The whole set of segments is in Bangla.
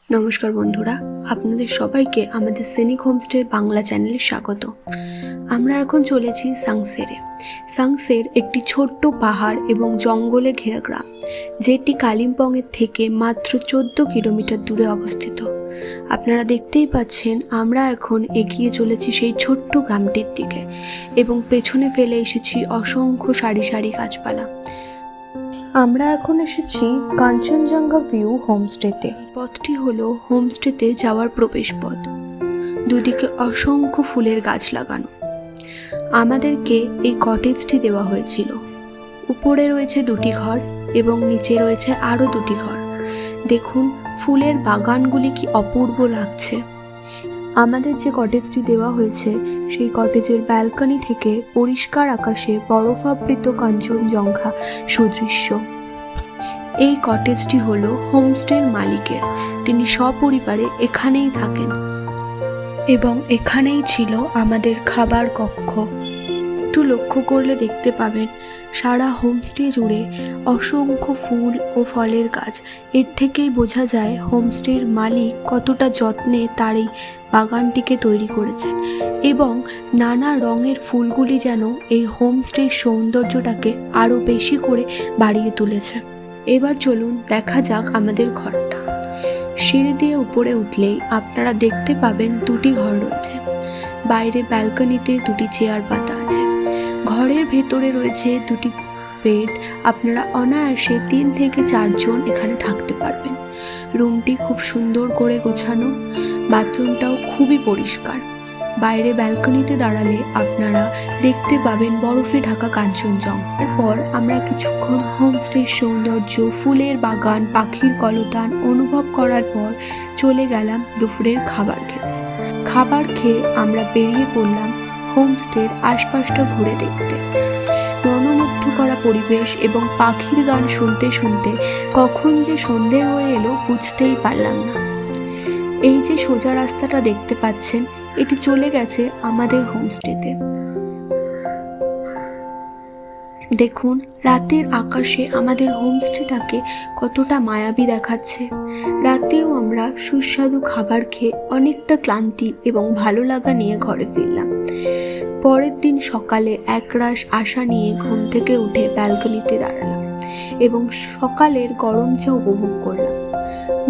নমস্কার বন্ধুরা, আপনাদের সবাইকে আমাদের সৈনিক হোমস্টের বাংলা চ্যানেলে স্বাগত। আমরা এখন চলেছি সাংসেরে। সাংসের একটি ছোট্ট পাহাড় এবং জঙ্গলে ঘেরা গ্রাম, যেটি কালিম্পংয়ের থেকে মাত্র 14 কিলোমিটার দূরে অবস্থিত। আপনারা দেখতেই পাচ্ছেন আমরা এখন এগিয়ে চলেছি সেই ছোট্ট গ্রামটির দিকে এবং পেছনে ফেলে এসেছি অসংখ্য সারি সারি গাছপালা। আমরা এখন এসেছি কাঞ্চনজঙ্ঘা ভিউ হোমস্টেতে। পথটি হলো হোমস্টেতে যাওয়ার প্রবেশ পথ। দুদিকে অসংখ্য ফুলের গাছ লাগানো। আমাদেরকে এই কটেজটি দেওয়া হয়েছিল। উপরে রয়েছে 2টি ঘর এবং নিচে রয়েছে আরও 2টি ঘর। দেখুন ফুলের বাগানগুলি কি অপূর্ব লাগছে। আমাদের যে কটেজটি দেওয়া হয়েছে সেই কটেজের ব্যালকনি থেকে পরিষ্কার আকাশে বরফাবৃত কাঞ্চনজঙ্ঘা সুদৃশ্য। এই কটেজটি হলো হোমস্টের মালিকের। তিনি সপরিবারে এখানেই থাকেন এবং এখানেই ছিল আমাদের খাবার কক্ষ। একটু লক্ষ্য করলে দেখতে পাবেন সারা হোমস্টে জুড়ে অসংখ্য ফুল ও ফলের গাছ। এর থেকেই বোঝা যায় হোমস্টের মালিক কতটা যত্নে তার এই বাগানটিকে তৈরি করেছেন এবং নানা রঙের ফুলগুলি যেন এই হোমস্টের সৌন্দর্যটাকে আরও বেশি করে বাড়িয়ে তুলেছে। এবার চলুন দেখা যাক আমাদের ঘরটা। সিঁড়ি দিয়ে উপরে উঠলেই আপনারা দেখতে পাবেন 2টি ঘর রয়েছে। বাইরে ব্যালকনিতে 2টি চেয়ার পাতা আছে। ঘরের ভেতরে রয়েছে 2টি বেড। আপনারা অনায়াসে 3 থেকে 4 জন এখানে থাকতে পারবেন। রুমটি খুব সুন্দর করে গোছানো, বাথরুমটাও খুবই পরিষ্কার। বাইরে ব্যালকনিতে দাঁড়ালে আপনারা দেখতে পাবেন বরফে ঢাকা কাঞ্চনজঙ্ঘা। এরপর আমরা কিছুক্ষণ হোমস্টের সৌন্দর্য, ফুলের বাগান, পাখির কলতান অনুভব করার পর চলে গেলাম দুপুরের খাবার খেতে। খাবার খেয়ে আমরা বেরিয়ে পড়লাম হোমস্টের আশপাশটা ঘুরে দেখতে। মনোমুগ্ধ করা পরিবেশ এবং পাখির গান শুনতে শুনতে কখন যে সন্ধে হয়ে এলো বুঝতেই পারলাম না। এই যে সোজা রাস্তাটা দেখতে পাচ্ছেন, এটি চলে গেছে আমাদের হোমস্টেতে। দেখুন রাতের আকাশে আমাদের হোমস্টেটাকে কতটা মায়াবী দেখাচ্ছে। রাতেও আমরা সুস্বাদু খাবার খেয়ে অনেকটা ক্লান্তি এবং ভালো লাগা নিয়ে ঘরে ফিরলাম। পরের দিন সকালে একরাশ আশা নিয়ে ঘুম থেকে উঠে ব্যালকনিতে দাঁড়ালাম এবং সকালের গরম চা উপভোগ করলাম।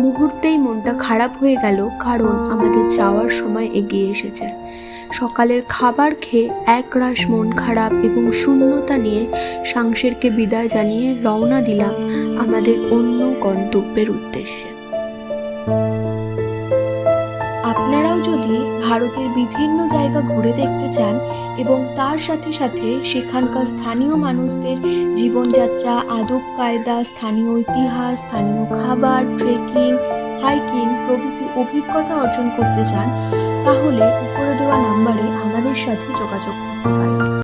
মুহূর্তেই মনটা খারাপ হয়ে গেল, কারণ আমাদের যাওয়ার সময় এগিয়ে এসেছে। সকালের খাবার খেয়ে একরাশ মন খারাপ এবং শূন্যতা নিয়ে সাংসেরকে বিদায় জানিয়ে রওনা দিলাম আমাদের অন্য গন্তব্যের উদ্দেশ্যে। আপনারাও যদি ভারতের বিভিন্ন জায়গা ঘুরে দেখতে চান এবং তার সাথে সাথে সেখানকার স্থানীয় মানুষদের জীবনযাত্রা, আদব কায়দা, স্থানীয় ইতিহাস, স্থানীয় খাবার, ট্রেকিং, হাইকিং প্রভৃতি অভিজ্ঞতা অর্জন করতে চান, তাহলে উপরে দেওয়া নাম্বারে আমাদের সাথে যোগাযোগ করতে পারেন।